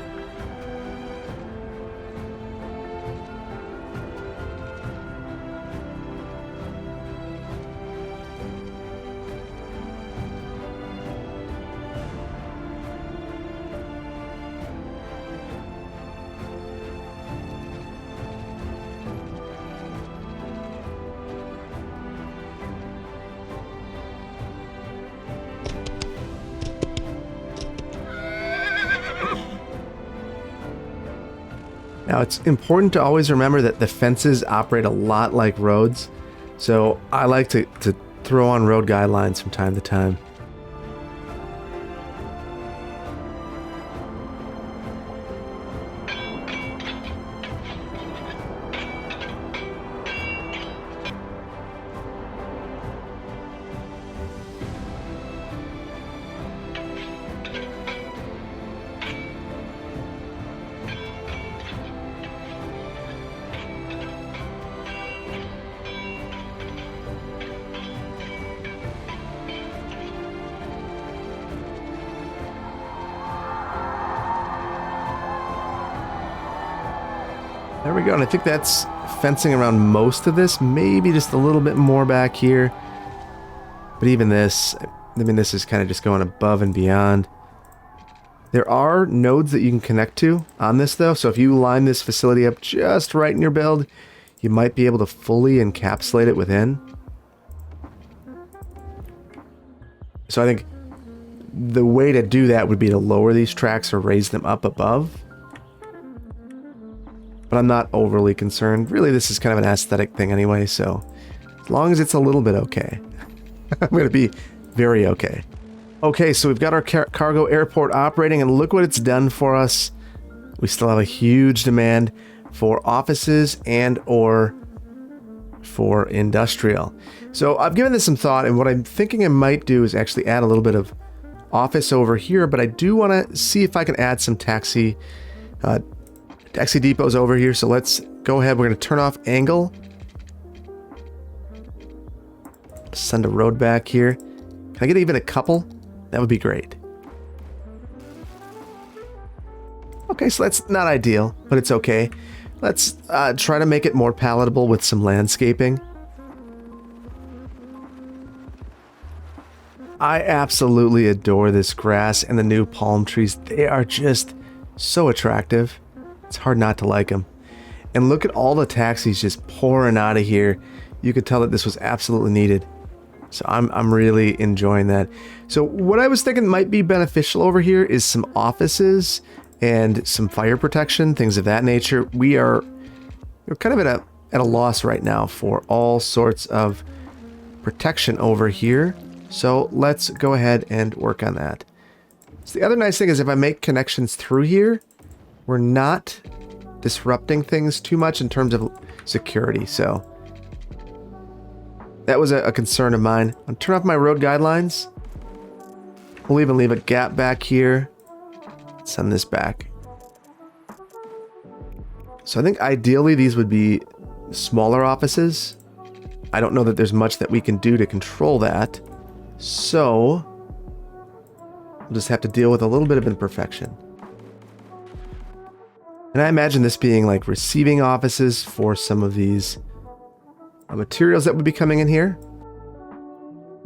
Now, it's important to always remember that the fences operate a lot like roads, so I like to throw on road guidelines from time to time. There we go, and I think that's fencing around most of this, maybe just a little bit more back here. But even this, I mean, this is kind of just going above and beyond. There are nodes that you can connect to on this though, so if you line this facility up just right in your build, you might be able to fully encapsulate it within. So I think the way to do that would be to lower these tracks or raise them up above. But I'm not overly concerned. Really, this is kind of an aesthetic thing anyway, so as long as it's a little bit okay, I'm going to be very okay. Okay, so we've got our cargo airport operating, and look what it's done for us. We still have a huge demand for offices and or for industrial. So I've given this some thought, and what I'm thinking I might do is actually add a little bit of office over here, but I do want to see if I can add some taxi depots over here. So let's go ahead. We're going to turn off angle. Send a road back here. Can I get even a couple? That would be great. Okay, so that's not ideal, but it's okay. Let's try to make it more palatable with some landscaping. I absolutely adore this grass and the new palm trees. They are just so attractive. It's hard not to like them. And look at all the taxis just pouring out of here. You could tell that this was absolutely needed. So I'm really enjoying that. So what I was thinking might be beneficial over here is some offices and some fire protection, things of that nature. We're kind of at a loss right now for all sorts of protection over here. So let's go ahead and work on that. So the other nice thing is if I make connections through here, we're not disrupting things too much in terms of security. So that was a concern of mine. I'll turn off my road guidelines. We'll even leave a gap back here. Send this back. So I think ideally these would be smaller offices. I don't know that there's much that we can do to control that. So we'll just have to deal with a little bit of imperfection. And I imagine this being like receiving offices for some of these materials that would be coming in here.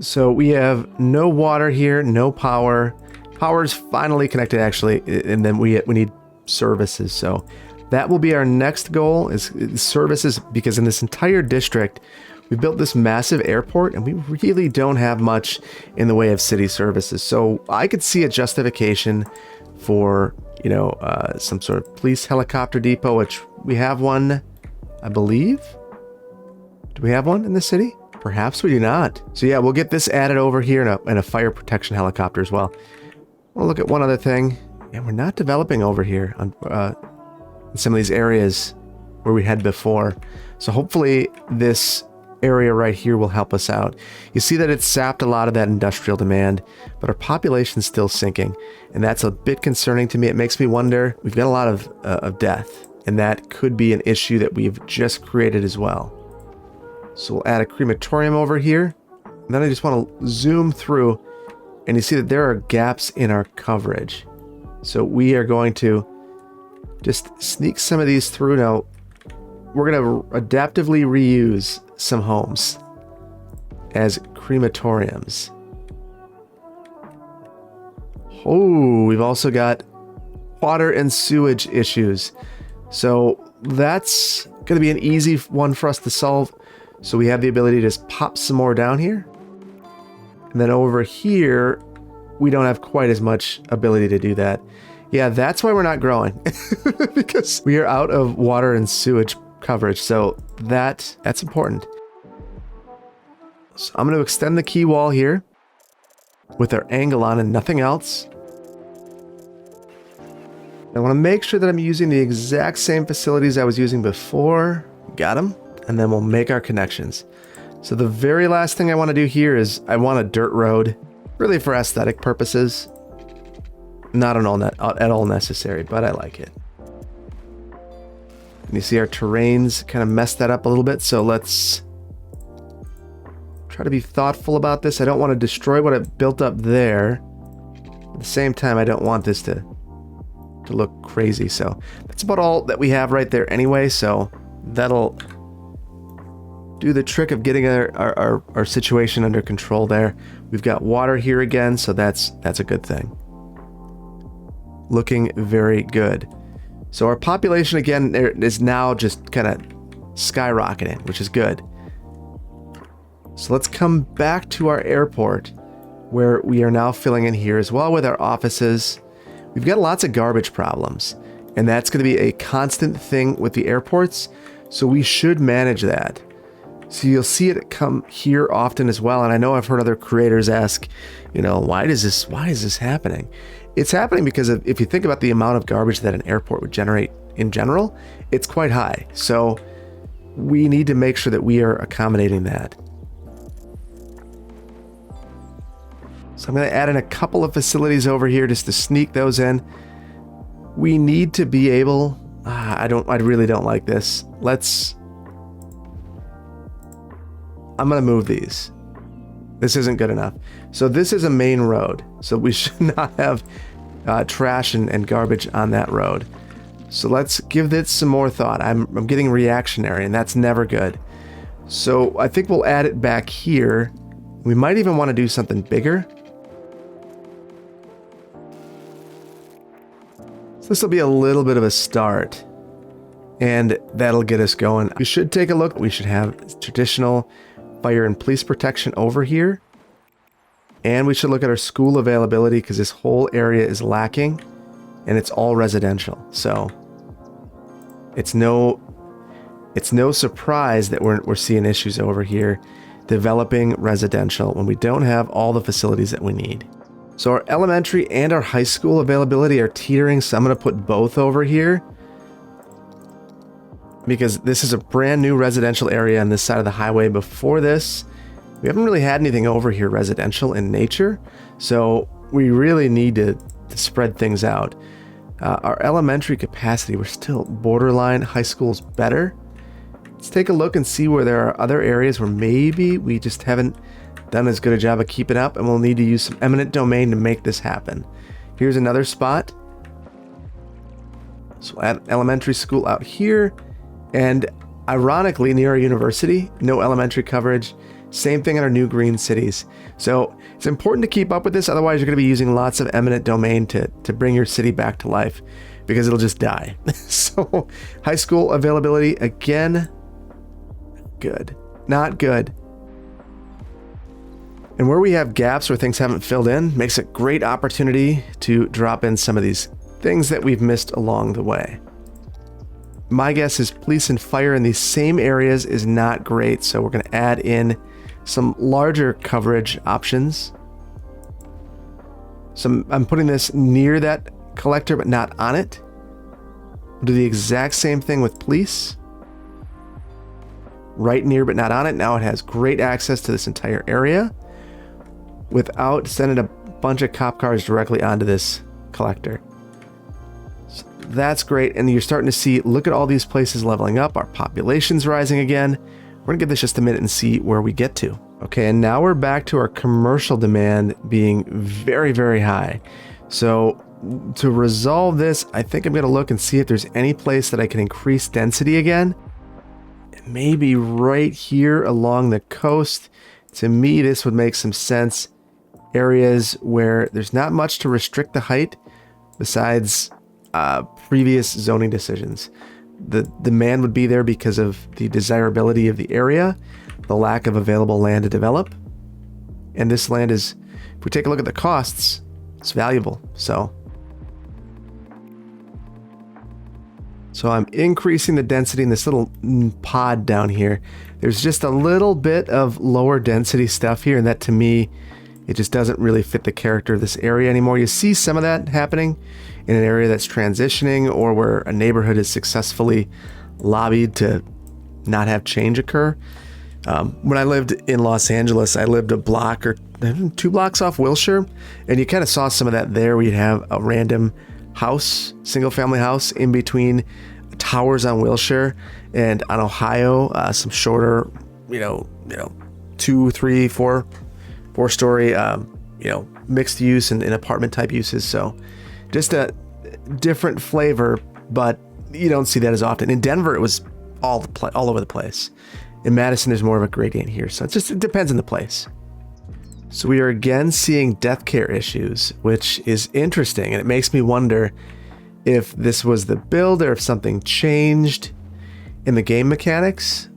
So we have no water here, no power. Power is finally connected actually, and then we need services. So that will be our next goal, is services, because in this entire district, we built this massive airport and we really don't have much in the way of city services. So I could see a justification for, you know, some sort of police helicopter depot, which we have one, I believe. Do we have one in the city? Perhaps we do not. So yeah, we'll get this added over here, and a fire protection helicopter as well. We'll look at one other thing. And we're not developing over here on in some of these areas where we had before. So hopefully this area right here will help us out. You see that it's sapped a lot of that industrial demand, but our population's still sinking. And that's a bit concerning to me. It makes me wonder, we've got a lot of death, and that could be an issue that we've just created as well. So we'll add a crematorium over here. And then I just want to zoom through, and you see that there are gaps in our coverage. So we are going to just sneak some of these through. Now, we're going to adaptively reuse some homes as crematoriums. Oh, we've also got water and sewage issues. So that's going to be an easy one for us to solve. So we have the ability to just pop some more down here. And then over here, we don't have quite as much ability to do that. Yeah, that's why we're not growing. Because we are out of water and sewage coverage. So that's important. So I'm going to extend the key wall here with our angle on and nothing else. I want to make sure that I'm using the exact same facilities I was using before. Got them. And then we'll make our connections. So the very last thing I want to do here is I want a dirt road, really for aesthetic purposes. Not at all necessary, but I like it. And you see our terrains kind of messed that up a little bit. So let's try to be thoughtful about this. I don't want to destroy what I built up there. At the same time, I don't want this to look crazy. So that's about all that we have right there anyway. So that'll do the trick of getting our situation under control there. We've got water here again, so that's a good thing. Looking very good. So our population again is now just kind of skyrocketing, which is good. So let's come back to our airport, where we are now filling in here as well with our offices. We've got lots of garbage problems, and that's going to be a constant thing with the airports, so we should manage that. So you'll see it come here often as well. And I know I've heard other creators ask, you know, why is this happening? It's happening because if you think about the amount of garbage that an airport would generate in general, it's quite high. So we need to make sure that we are accommodating that. So I'm going to add in a couple of facilities over here just to sneak those in. We need to be able, I really don't like this. I'm going to move these. This isn't good enough. So this is a main road. So we should not have trash and garbage on that road. So let's give this some more thought. I'm getting reactionary, and that's never good. So I think we'll add it back here. We might even want to do something bigger. So this will be a little bit of a start, and that'll get us going. We should take a look. We should have traditional fire and police protection over here. And we should look at our school availability, because this whole area is lacking and it's all residential. So it's no surprise that we're seeing issues over here developing residential when we don't have all the facilities that we need. So our elementary and our high school availability are teetering. So I'm going to put both over here, because this is a brand new residential area on this side of the highway. Before this, we haven't really had anything over here residential in nature. So we really need to spread things out. Our elementary capacity, we're still borderline. High school's better. Let's take a look and see where there are other areas where maybe we just haven't done as good a job of keeping up, and we'll need to use some eminent domain to make this happen. Here's another spot. So we'll add elementary school out here. And ironically, near our university, no elementary coverage. Same thing in our new green cities. So it's important to keep up with this. Otherwise, you're going to be using lots of eminent domain to bring your city back to life because it'll just die. So high school availability, again, good, not good. And where we have gaps where things haven't filled in, makes a great opportunity to drop in some of these things that we've missed along the way. My guess is police and fire in these same areas is not great, so we're going to add in some larger coverage options. So I'm putting this near that collector, but not on it. We'll do the exact same thing with police. Right near, but not on it. Now it has great access to this entire area without sending a bunch of cop cars directly onto this collector. So that's great. And you're starting to see, look at all these places leveling up. Our population's rising again. We're gonna give this just a minute and see where we get to. Okay, and now we're back to our commercial demand being very, very high. So to resolve this, I think I'm gonna look and see if there's any place that I can increase density again. Maybe right here along the coast. To me, this would make some sense. Areas where there's not much to restrict the height besides previous zoning decisions. The demand would be there because of the desirability of the area, the lack of available land to develop. And this land is, if we take a look at the costs, it's valuable. So I'm increasing the density in this little pod down here. There's just a little bit of lower density stuff here, and that to me, it just doesn't really fit the character of this area anymore. You see some of that happening in an area that's transitioning or where a neighborhood is successfully lobbied to not have change occur. When I lived in Los Angeles, I lived a block or 2 blocks off Wilshire, and you kind of saw some of that there where you'd have a random house, single family house in between towers on Wilshire, and on Ohio, some shorter, 2, 3, 4 story, mixed use and apartment type uses. So just a different flavor, but you don't see that as often. In Denver, it was all over the place. In Madison, there's more of a gradient here. So it depends on the place. So we are again seeing death care issues, which is interesting. And it makes me wonder if this was the build or if something changed in the game mechanics.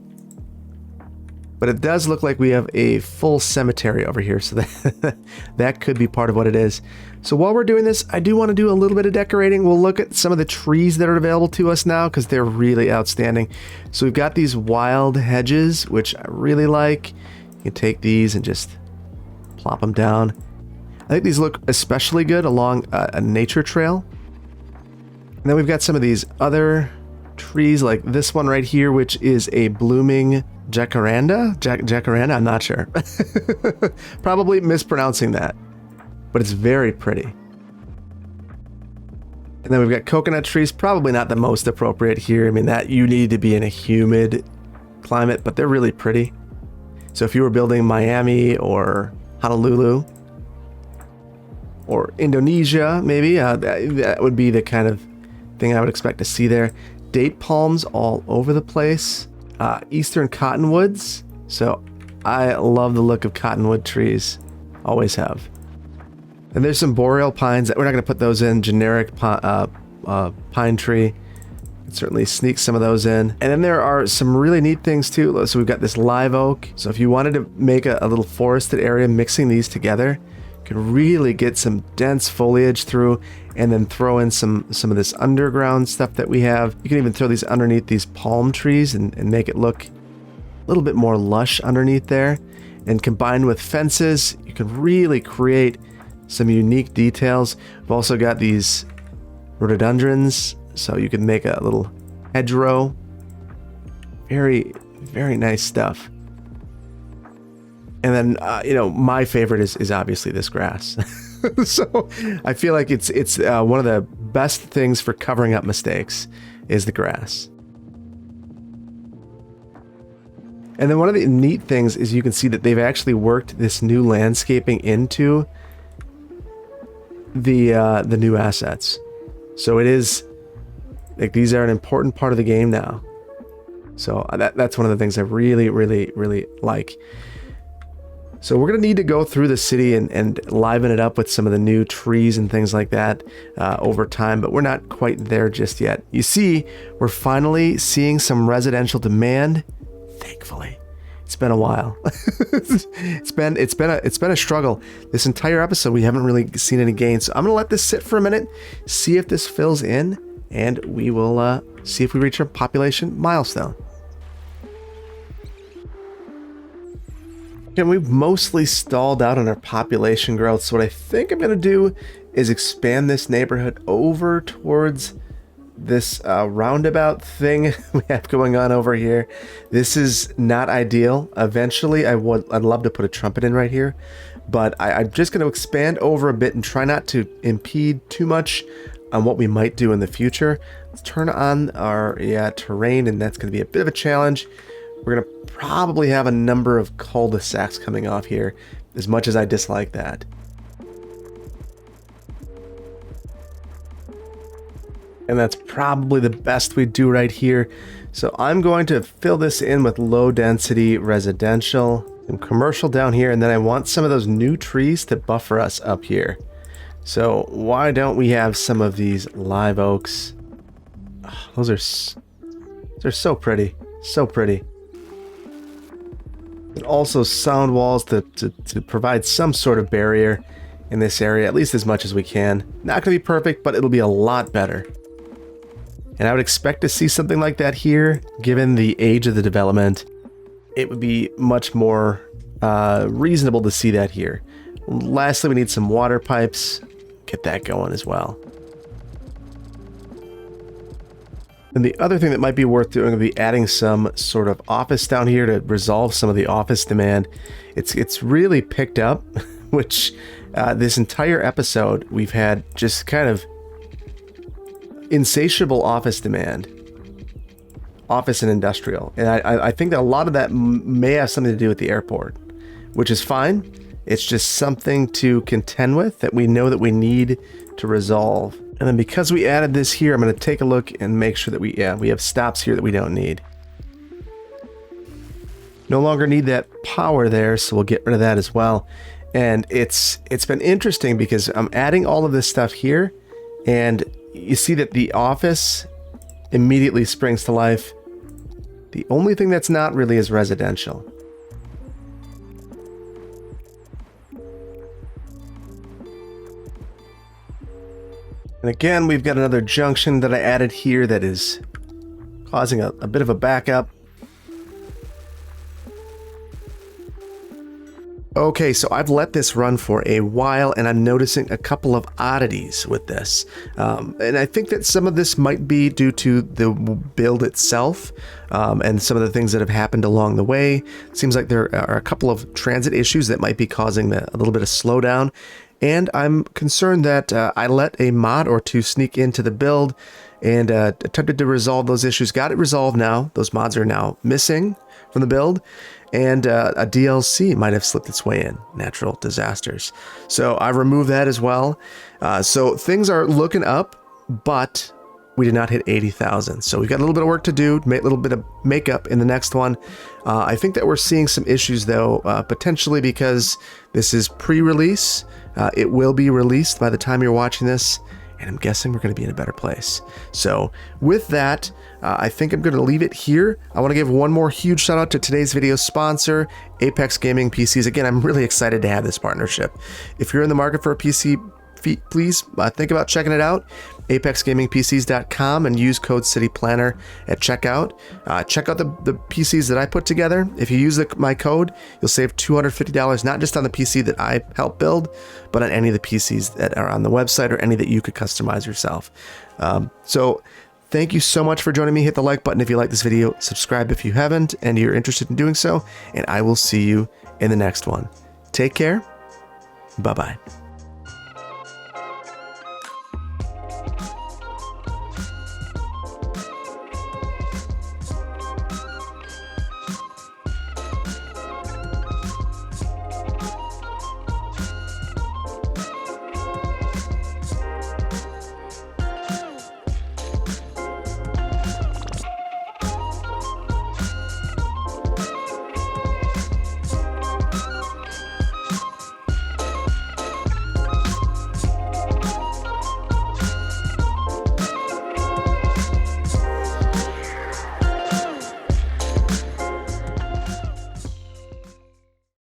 But it does look like we have a full cemetery over here, so that could be part of what it is. So while we're doing this, I do want to do a little bit of decorating. We'll look at some of the trees that are available to us now because they're really outstanding. So we've got these wild hedges, which I really like. You can take these and just plop them down. I think these look especially good along a nature trail. And then we've got some of these other trees like this one right here, which is a blooming jacaranda? Jacaranda? I'm not sure. Probably mispronouncing that, but it's very pretty. And then we've got coconut trees, probably not the most appropriate here. I mean, that you need to be in a humid climate, but they're really pretty. So if you were building Miami or Honolulu or Indonesia, maybe, that would be the kind of thing I would expect to see there. Date palms all over the place. Eastern cottonwoods. So I love the look of cottonwood trees. Always have. And there's some boreal pines that we're not going to put those in. Generic pine tree. Certainly sneak some of those in. And then there are some really neat things too. So we've got this live oak. So if you wanted to make a little forested area, mixing these together, you can really get some dense foliage through, and then throw in some of this underground stuff that we have. You can even throw these underneath these palm trees and make it look a little bit more lush underneath there. And combined with fences, you can really create some unique details. We've also got these rhododendrons, so you can make a little hedgerow. Very, very nice stuff. And then, my favorite is obviously this grass. So I feel like it's one of the best things for covering up mistakes is the grass. And then one of the neat things is you can see that they've actually worked this new landscaping into the new assets. So it is Like, these are an important part of the game now. So that's one of the things I really, really, really like. So we're going to need to go through the city and liven it up with some of the new trees and things like that over time, but we're not quite there just yet. You see, we're finally seeing some residential demand, thankfully. It's been a while. it's been a struggle. This entire episode, we haven't really seen any gains. So I'm going to let this sit for a minute, see if this fills in, and we will see if we reach our population milestone. And we've mostly stalled out on our population growth, so what I think I'm going to do is expand this neighborhood over towards this roundabout thing we have going on over here. This is not ideal. Eventually, I'd love to put a trumpet in right here, but I'm just going to expand over a bit and try not to impede too much on what we might do in the future. Let's turn on our terrain, and that's going to be a bit of a challenge. We're going to probably have a number of cul-de-sacs coming off here, as much as I dislike that. And that's probably the best we do right here. So I'm going to fill this in with low density residential and commercial down here, and then I want some of those new trees to buffer us up here. So why don't we have some of these live oaks? Oh, those are so pretty, so pretty. And also sound walls to provide some sort of barrier in this area, at least as much as we can. Not going to be perfect, but it'll be a lot better. And I would expect to see something like that here, given the age of the development. It would be much more reasonable to see that here. Lastly, we need some water pipes. Get that going as well. And the other thing that might be worth doing would be adding some sort of office down here to resolve some of the office demand. It's really picked up, which this entire episode we've had just kind of insatiable office demand. Office and industrial. And I think that a lot of that may have something to do with the airport, which is fine. It's just something to contend with that we know that we need to resolve. And then because we added this here, I'm going to take a look and make sure that we have stops here that we don't need. No longer need that power there, so we'll get rid of that as well. And it's been interesting because I'm adding all of this stuff here, and you see that the office immediately springs to life. The only thing that's not really is residential. And again, we've got another junction that I added here that is causing a bit of a backup. Okay, so I've let this run for a while, and I'm noticing a couple of oddities with this. And I think that some of this might be due to the build itself, and some of the things that have happened along the way. It seems like there are a couple of transit issues that might be causing a little bit of slowdown. And I'm concerned that I let a mod or two sneak into the build and attempted to resolve those issues. Got it resolved now. Those mods are now missing from the build. And a DLC might have slipped its way in. Natural disasters. So I removed that as well. So things are looking up, but we did not hit 80,000. So we've got a little bit of work to do, make a little bit of makeup in the next one. I think that we're seeing some issues though, potentially because this is pre-release. It will be released by the time you're watching this, and I'm guessing we're going to be in a better place. So with that, I think I'm going to leave it here. I want to give one more huge shout out to today's video sponsor, Apex Gaming PCs. Again, I'm really excited to have this partnership. If you're in the market for a PC, please think about checking it out. ApexGamingPCs.com and use code CityPlanner at checkout. Check out the PCs that I put together. If you use my code, you'll save $250, not just on the PC that I helped build, but on any of the PCs that are on the website or any that you could customize yourself. So thank you so much for joining me. Hit the like button if you like this video, subscribe if you haven't and you're interested in doing so, and I will see you in the next one. Take care. Bye-bye.